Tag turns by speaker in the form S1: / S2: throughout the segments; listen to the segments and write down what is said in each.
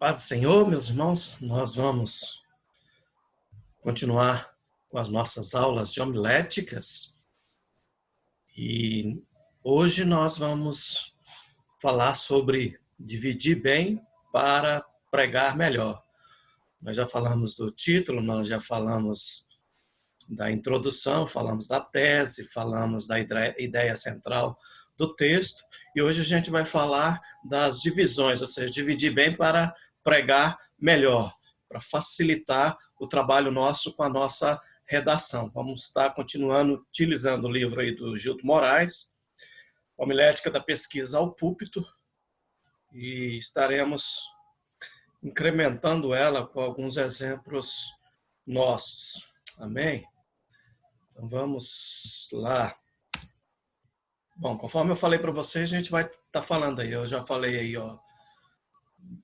S1: Paz do Senhor, meus irmãos, nós vamos continuar com as nossas aulas de homiléticas e hoje nós vamos falar sobre dividir bem para pregar melhor. Nós já falamos do título, nós já falamos da introdução, falamos da tese, falamos da ideia central do texto e hoje a gente vai falar das divisões, ou seja, dividir bem para pregar melhor, para facilitar o trabalho nosso com a nossa redação. Vamos estar continuando utilizando o livro aí do Gildo Moraes, Homilética da Pesquisa ao Púlpito, e estaremos incrementando ela com alguns exemplos nossos. Amém? Então vamos lá. Bom, conforme eu falei para vocês, a gente vai estar falando aí. Eu já falei aí, ó,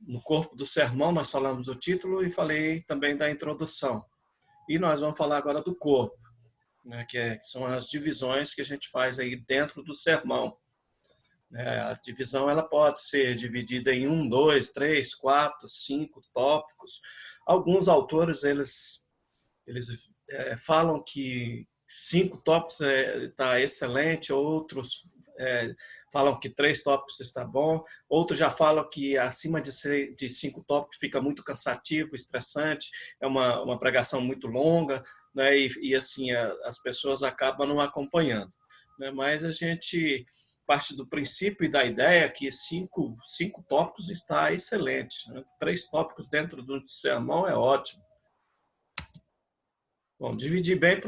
S1: no corpo do sermão, nós falamos do título e falei também da introdução. E nós vamos falar agora do corpo, né, que são as divisões que a gente faz aí dentro do sermão. A divisão ela pode ser dividida em 1, 2, 3, 4, 5 tópicos. Alguns autores eles falam que 5 tópicos está excelente, outros falam que 3 tópicos está bom, outros já falam que acima de 5 tópicos fica muito cansativo, estressante, é uma pregação muito longa, né, e assim as pessoas acabam não acompanhando. Né, mas a gente parte do princípio e da ideia que 5 tópicos está excelente. Né? 3 tópicos dentro do sermão é ótimo. Bom, dividir bem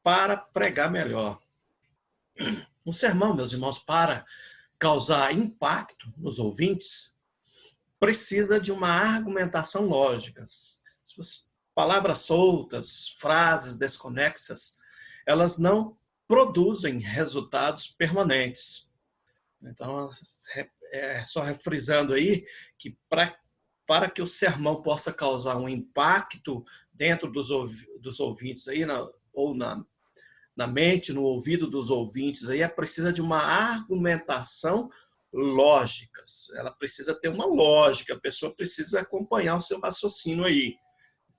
S1: para pregar melhor. Um sermão, meus irmãos, para causar impacto nos ouvintes, precisa de uma argumentação lógica. Palavras soltas, frases desconexas, elas não produzem resultados permanentes. Então, só refrisando aí que para que o sermão possa causar um impacto dentro dos ouvintes aí, ou na mente, no ouvido dos ouvintes, aí precisa de uma argumentação lógica. Ela precisa ter uma lógica, a pessoa precisa acompanhar o seu raciocínio aí.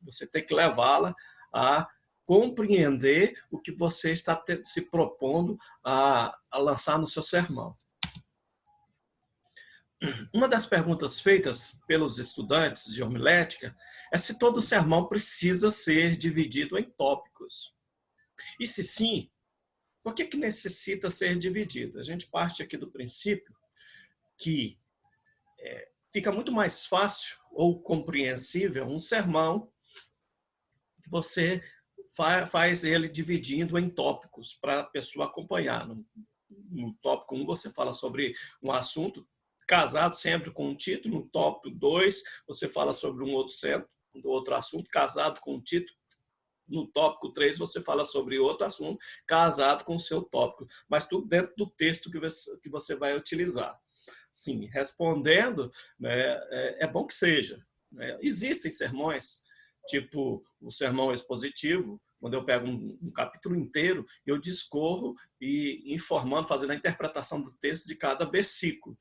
S1: Você tem que levá-la a compreender o que você está se propondo a lançar no seu sermão. Uma das perguntas feitas pelos estudantes de homilética é se todo sermão precisa ser dividido em tópicos. E se sim, por que necessita ser dividido? A gente parte aqui do princípio que fica muito mais fácil ou compreensível um sermão que você faz ele dividindo em tópicos para a pessoa acompanhar. No tópico 1 você fala sobre um assunto casado sempre com um título, no tópico 2 você fala sobre um outro assunto casado com um título. No tópico 3, você fala sobre outro assunto casado com o seu tópico, mas tudo dentro do texto que você vai utilizar. Sim, respondendo, né, é bom que seja. Né? Existem sermões, tipo o sermão expositivo, quando eu pego um capítulo inteiro, eu discorro e informando, fazendo a interpretação do texto de cada versículo.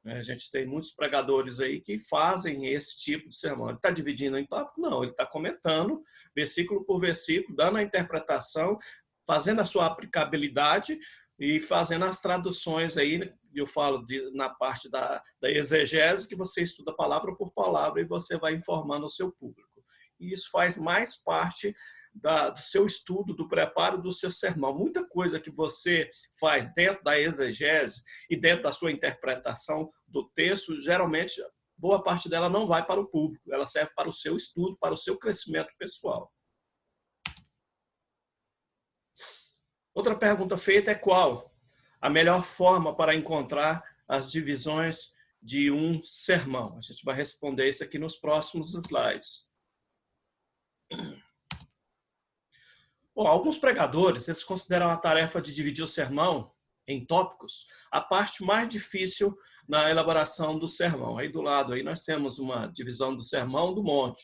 S1: A gente tem muitos pregadores aí que fazem esse tipo de sermão. Ele está dividindo em tópico? Não, ele está comentando, versículo por versículo, dando a interpretação, fazendo a sua aplicabilidade e fazendo as traduções aí. Eu falo na parte da exegese, que você estuda palavra por palavra e você vai informando o seu público. E isso faz mais parte do seu estudo, do preparo do seu sermão. Muita coisa que você faz dentro da exegese e dentro da sua interpretação do texto, geralmente, boa parte dela não vai para o público. Ela serve para o seu estudo, para o seu crescimento pessoal. Outra pergunta feita é qual a melhor forma para encontrar as divisões de um sermão? A gente vai responder isso aqui nos próximos slides. Bom, alguns pregadores eles consideram a tarefa de dividir o sermão em tópicos a parte mais difícil na elaboração do sermão. Aí do lado aí nós temos uma divisão do sermão do monte,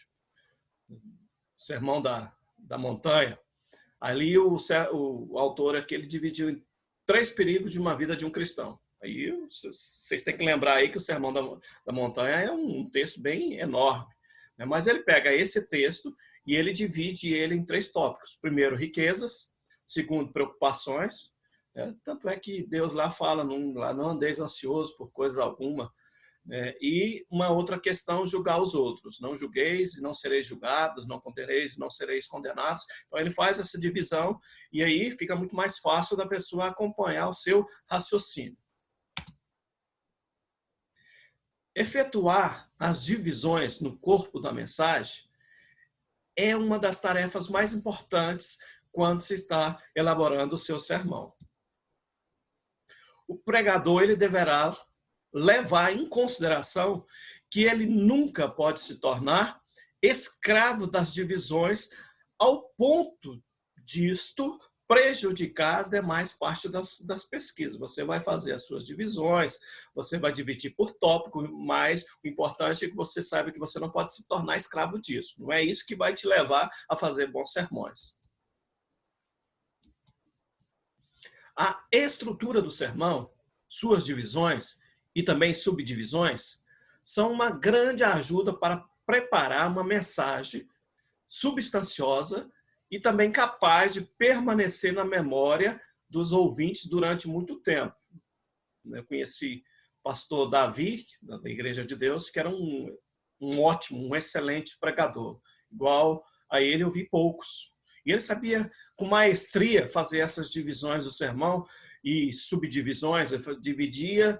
S1: sermão da montanha. Ali o autor aqui ele dividiu em 3 perigos de uma vida de um cristão. Aí vocês têm que lembrar aí que o Sermão da Montanha é um texto bem enorme, né? Mas ele pega esse texto e ele divide ele em 3 tópicos. Primeiro, riquezas. Segundo, preocupações. Né? Tanto é que Deus lá fala, lá não andeis ansioso por coisa alguma. E uma outra questão, julgar os outros. Não julgueis e não sereis julgados, não condeneis e não sereis condenados. Então ele faz essa divisão e aí fica muito mais fácil da pessoa acompanhar o seu raciocínio. Efetuar as divisões no corpo da mensagem é uma das tarefas mais importantes quando se está elaborando o seu sermão. O pregador ele deverá levar em consideração que ele nunca pode se tornar escravo das divisões ao ponto disto prejudicar as demais partes das pesquisas. Você vai fazer as suas divisões, você vai dividir por tópico, mas o importante é que você saiba que você não pode se tornar escravo disso. Não é isso que vai te levar a fazer bons sermões. A estrutura do sermão, suas divisões e também subdivisões, são uma grande ajuda para preparar uma mensagem substanciosa e também capaz de permanecer na memória dos ouvintes durante muito tempo. Eu conheci o pastor Davi, da Igreja de Deus, que era um ótimo, um excelente pregador. Igual a ele, eu vi poucos. E ele sabia, com maestria, fazer essas divisões do sermão e subdivisões. Ele dividia,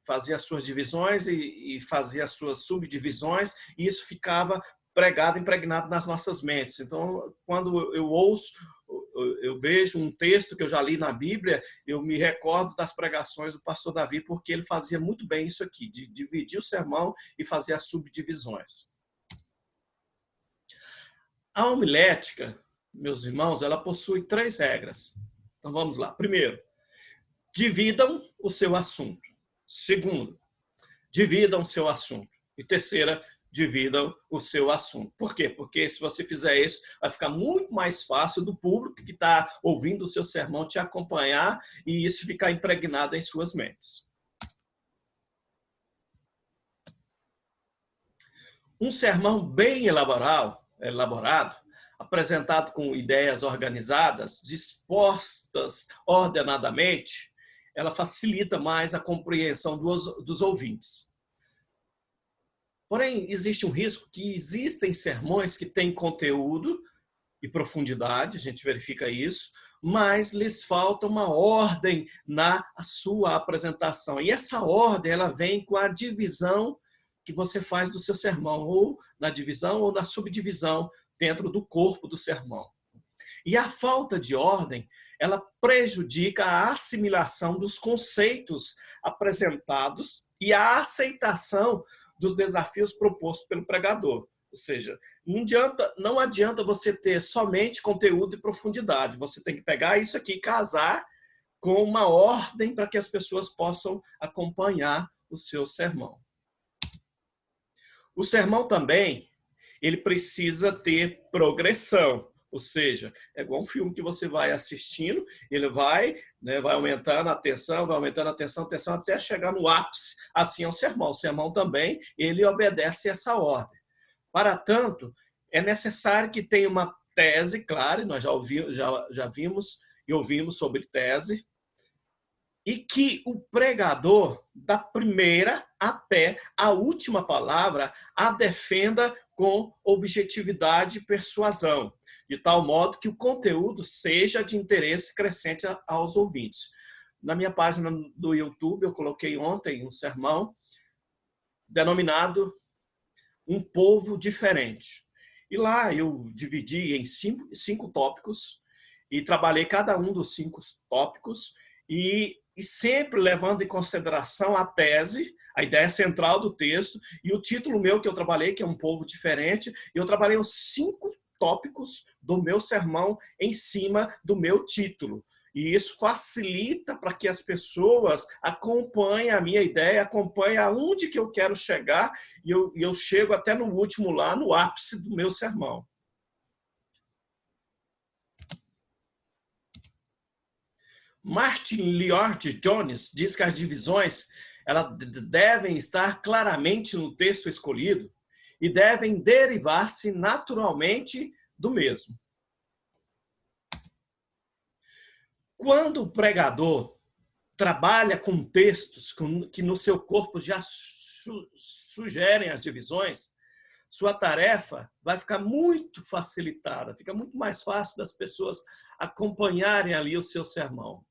S1: fazia as suas divisões e fazia as suas subdivisões, e isso ficava pregado, impregnado nas nossas mentes. Então, quando eu ouço, eu vejo um texto que eu já li na Bíblia, eu me recordo das pregações do pastor Davi, porque ele fazia muito bem isso aqui, de dividir o sermão e fazer as subdivisões. A homilética, meus irmãos, ela possui 3 regras. Então, vamos lá. Primeiro, dividam o seu assunto. Segundo, dividam o seu assunto. E terceira, dividam o seu assunto. Por quê? Porque se você fizer isso, vai ficar muito mais fácil do público que está ouvindo o seu sermão te acompanhar e isso ficar impregnado em suas mentes. Um sermão bem elaborado, apresentado com ideias organizadas, dispostas ordenadamente, ela facilita mais a compreensão dos ouvintes. Porém, existe um risco que existem sermões que têm conteúdo e profundidade, a gente verifica isso, mas lhes falta uma ordem na sua apresentação. E essa ordem ela vem com a divisão que você faz do seu sermão, ou na divisão ou na subdivisão dentro do corpo do sermão. E a falta de ordem, ela prejudica a assimilação dos conceitos apresentados e a aceitação dos desafios propostos pelo pregador. Ou seja, não adianta você ter somente conteúdo e profundidade. Você tem que pegar isso aqui e casar com uma ordem para que as pessoas possam acompanhar o seu sermão. O sermão também, ele precisa ter progressão. Ou seja, é igual um filme que você vai assistindo, ele vai aumentando a tensão, até chegar no ápice. Assim é o sermão. O sermão também, ele obedece essa ordem. Para tanto, é necessário que tenha uma tese clara, nós já vimos e ouvimos sobre tese, e que o pregador, da primeira até a última palavra, a defenda com objetividade e persuasão, de tal modo que o conteúdo seja de interesse crescente aos ouvintes. Na minha página do YouTube, eu coloquei ontem um sermão denominado Um Povo Diferente. E lá eu dividi em cinco tópicos e trabalhei cada um dos 5 tópicos e sempre levando em consideração a tese, a ideia central do texto e o título meu que eu trabalhei, que é Um Povo Diferente. Eu trabalhei os 5 tópicos do meu sermão em cima do meu título. E isso facilita para que as pessoas acompanhem a minha ideia, acompanhem aonde que eu quero chegar, e eu chego até no último lá, no ápice do meu sermão. Martin Lloyd-Jones diz que as divisões elas devem estar claramente no texto escolhido e devem derivar-se naturalmente do mesmo. Quando o pregador trabalha com textos que no seu corpo já sugerem as divisões, sua tarefa vai ficar muito facilitada, fica muito mais fácil das pessoas acompanharem ali o seu sermão.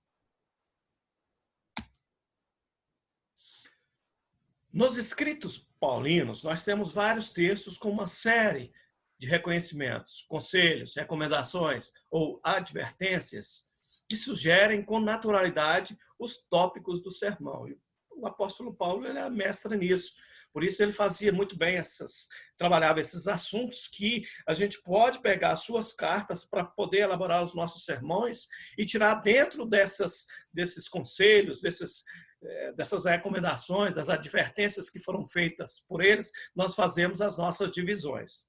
S1: Nos escritos paulinos, nós temos vários textos com uma série de reconhecimentos, conselhos, recomendações ou advertências que sugerem com naturalidade os tópicos do sermão. E o apóstolo Paulo ele é mestre nisso. Por isso ele fazia muito bem trabalhava esses assuntos que a gente pode pegar as suas cartas para poder elaborar os nossos sermões e tirar dentro desses conselhos, dessas recomendações, das advertências que foram feitas por eles, nós fazemos as nossas divisões.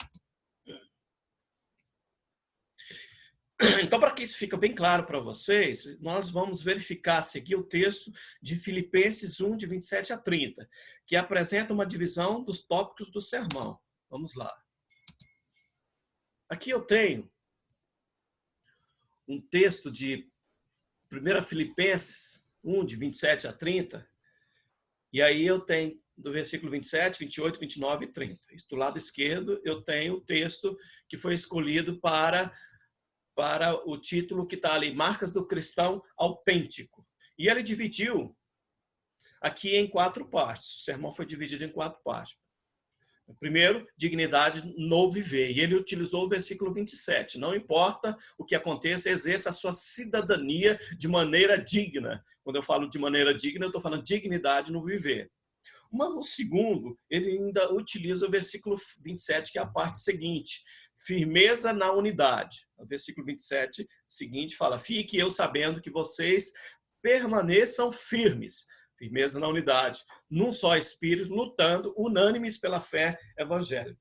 S1: Então, para que isso fique bem claro para vocês, nós vamos verificar, seguir o texto de Filipenses 1, de 27 a 30, que apresenta uma divisão dos tópicos do sermão. Vamos lá. Aqui eu tenho um texto de 1 Filipenses 1, de 27 a 30, e aí eu tenho do versículo 27, 28, 29 e 30. Do lado esquerdo, eu tenho o texto que foi escolhido para o título que está ali, Marcas do Cristão Autêntico. E ele dividiu aqui em 4 partes. O sermão foi dividido em 4 partes. Primeiro, dignidade no viver. E ele utilizou o versículo 27. Não importa o que aconteça, exerça a sua cidadania de maneira digna. Quando eu falo de maneira digna, eu estou falando dignidade no viver. O segundo, ele ainda utiliza o versículo 27, que é a parte seguinte. Firmeza na unidade. O versículo 27 seguinte fala, fique eu sabendo que vocês permaneçam firmes. Firmeza na unidade, num só espírito, lutando, unânimes pela fé evangélica.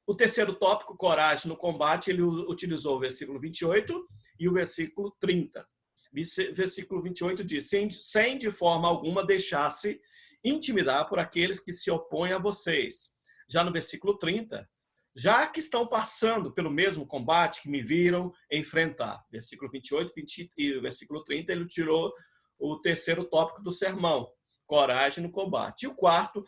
S1: O terceiro tópico, coragem no combate, ele utilizou o versículo 28 e o versículo 30. Versículo 28 diz, sem de forma alguma deixar-se intimidar por aqueles que se opõem a vocês. Já no versículo 30, já que estão passando pelo mesmo combate que me viram enfrentar. Versículo 28 e o versículo 30, ele tirou o terceiro tópico do sermão, coragem no combate. E o quarto,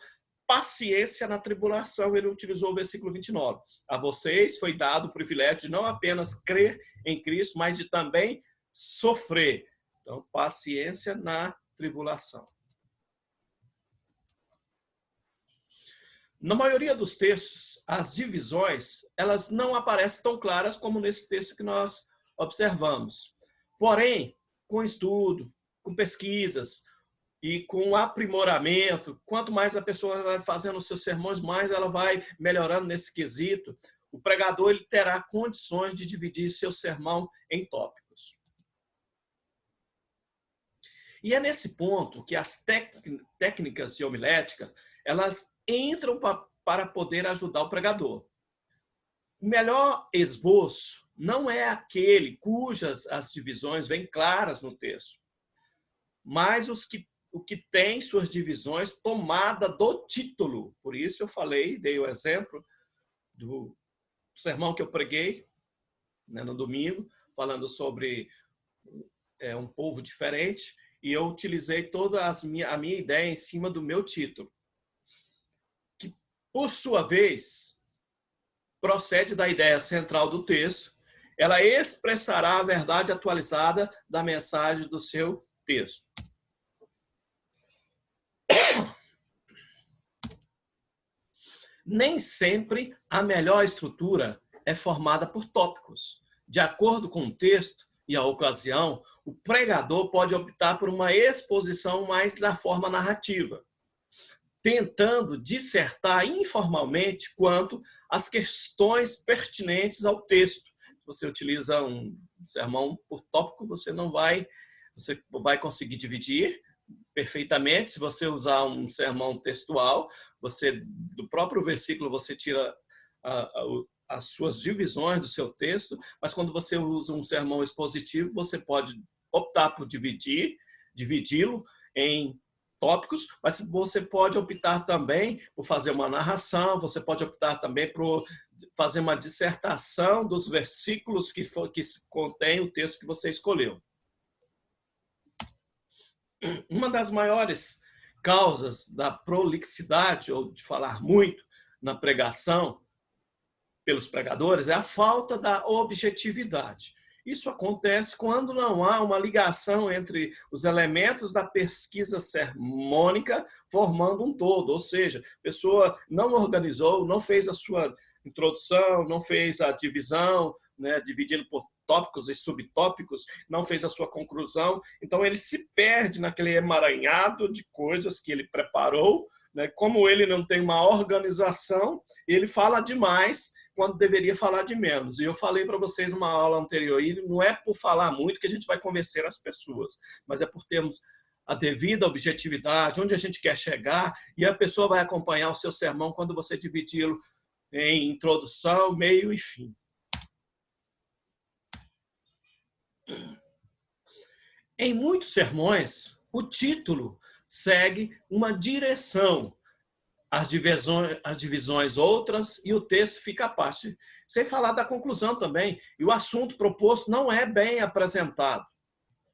S1: paciência na tribulação, ele utilizou o versículo 29. A vocês foi dado o privilégio de não apenas crer em Cristo, mas de também sofrer. Então, paciência na tribulação. Na maioria dos textos, as divisões, elas não aparecem tão claras como nesse texto que nós observamos. Porém, com estudo, com pesquisas e com aprimoramento, quanto mais a pessoa vai fazendo os seus sermões, mais ela vai melhorando nesse quesito. O pregador ele terá condições de dividir seu sermão em tópicos. E é nesse ponto que as técnicas de homilética, elas entram para poder ajudar o pregador. O melhor esboço não é aquele cujas as divisões vêm claras no texto, mas o que tem suas divisões tomada do título. Por isso eu dei o exemplo do sermão que eu preguei, né, no domingo, falando sobre um povo diferente, e eu utilizei toda a minha ideia em cima do meu título. Por sua vez, procede da ideia central do texto, ela expressará a verdade atualizada da mensagem do seu texto. Nem sempre a melhor estrutura é formada por tópicos. De acordo com o texto e a ocasião, o pregador pode optar por uma exposição mais da forma narrativa, tentando dissertar informalmente quanto às questões pertinentes ao texto. Se você utiliza um sermão por tópico, você vai conseguir dividir perfeitamente. Se você usar um sermão textual, do próprio versículo você tira as suas divisões do seu texto, mas quando você usa um sermão expositivo, você pode optar por dividi-lo em tópicos, mas você pode optar também por fazer uma narração, você pode optar também por fazer uma dissertação dos versículos que contém o texto que você escolheu. Uma das maiores causas da prolixidade, ou de falar muito na pregação, pelos pregadores, é a falta da objetividade. Isso acontece quando não há uma ligação entre os elementos da pesquisa sermônica formando um todo, ou seja, a pessoa não organizou, não fez a sua introdução, não fez a divisão, né, dividindo por tópicos e subtópicos, não fez a sua conclusão, então ele se perde naquele emaranhado de coisas que ele preparou, né, como ele não tem uma organização, ele fala demais quando deveria falar de menos. E eu falei para vocês numa aula anterior, e não é por falar muito que a gente vai convencer as pessoas, mas é por termos a devida objetividade, onde a gente quer chegar, e a pessoa vai acompanhar o seu sermão quando você dividi-lo em introdução, meio e fim. Em muitos sermões, o título segue uma direção, as divisões outras, e o texto fica à parte. Sem falar da conclusão também. E o assunto proposto não é bem apresentado.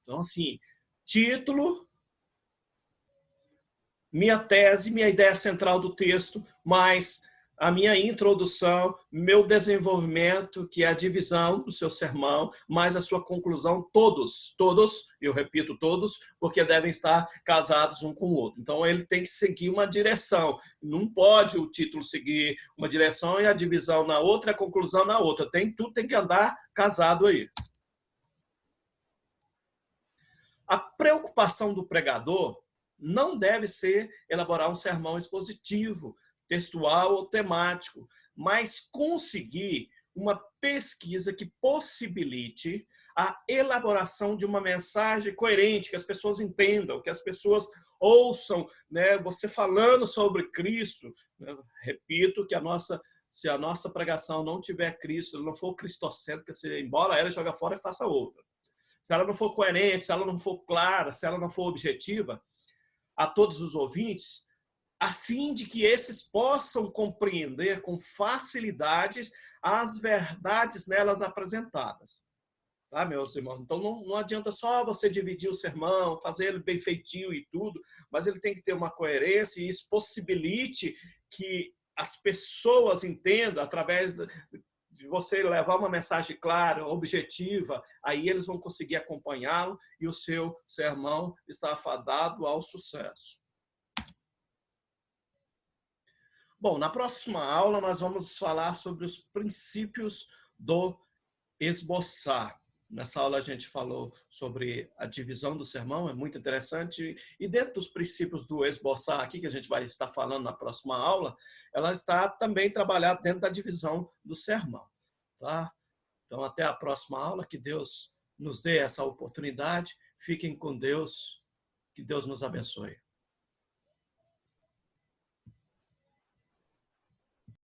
S1: Então, assim, título, minha tese, minha ideia central do texto, mas a minha introdução, meu desenvolvimento, que é a divisão do seu sermão, mais a sua conclusão, todos, eu repito todos, porque devem estar casados um com o outro. Então, ele tem que seguir uma direção. Não pode o título seguir uma direção e a divisão na outra, a conclusão na outra. Tudo tem que andar casado aí. A preocupação do pregador não deve ser elaborar um sermão expositivo, textual ou temático, mas conseguir uma pesquisa que possibilite a elaboração de uma mensagem coerente, que as pessoas entendam, que as pessoas ouçam, né, você falando sobre Cristo. Né? Repito que se a nossa pregação não tiver Cristo, não for cristocêntrica, se embora ela joga fora e faça outra. Se ela não for coerente, se ela não for clara, se ela não for objetiva, a todos os ouvintes, a fim de que esses possam compreender com facilidade as verdades nelas apresentadas. Tá, meus irmãos? Então, não adianta só você dividir o sermão, fazer ele bem feitinho e tudo, mas ele tem que ter uma coerência e isso possibilite que as pessoas entendam, através de você levar uma mensagem clara, objetiva, aí eles vão conseguir acompanhá-lo e o seu sermão está afadado ao sucesso. Bom, na próxima aula nós vamos falar sobre os princípios do esboçar. Nessa aula a gente falou sobre a divisão do sermão, é muito interessante. E dentro dos princípios do esboçar aqui, que a gente vai estar falando na próxima aula, ela está também trabalhada dentro da divisão do sermão. Tá? Então, até a próxima aula, que Deus nos dê essa oportunidade. Fiquem com Deus, que Deus nos abençoe.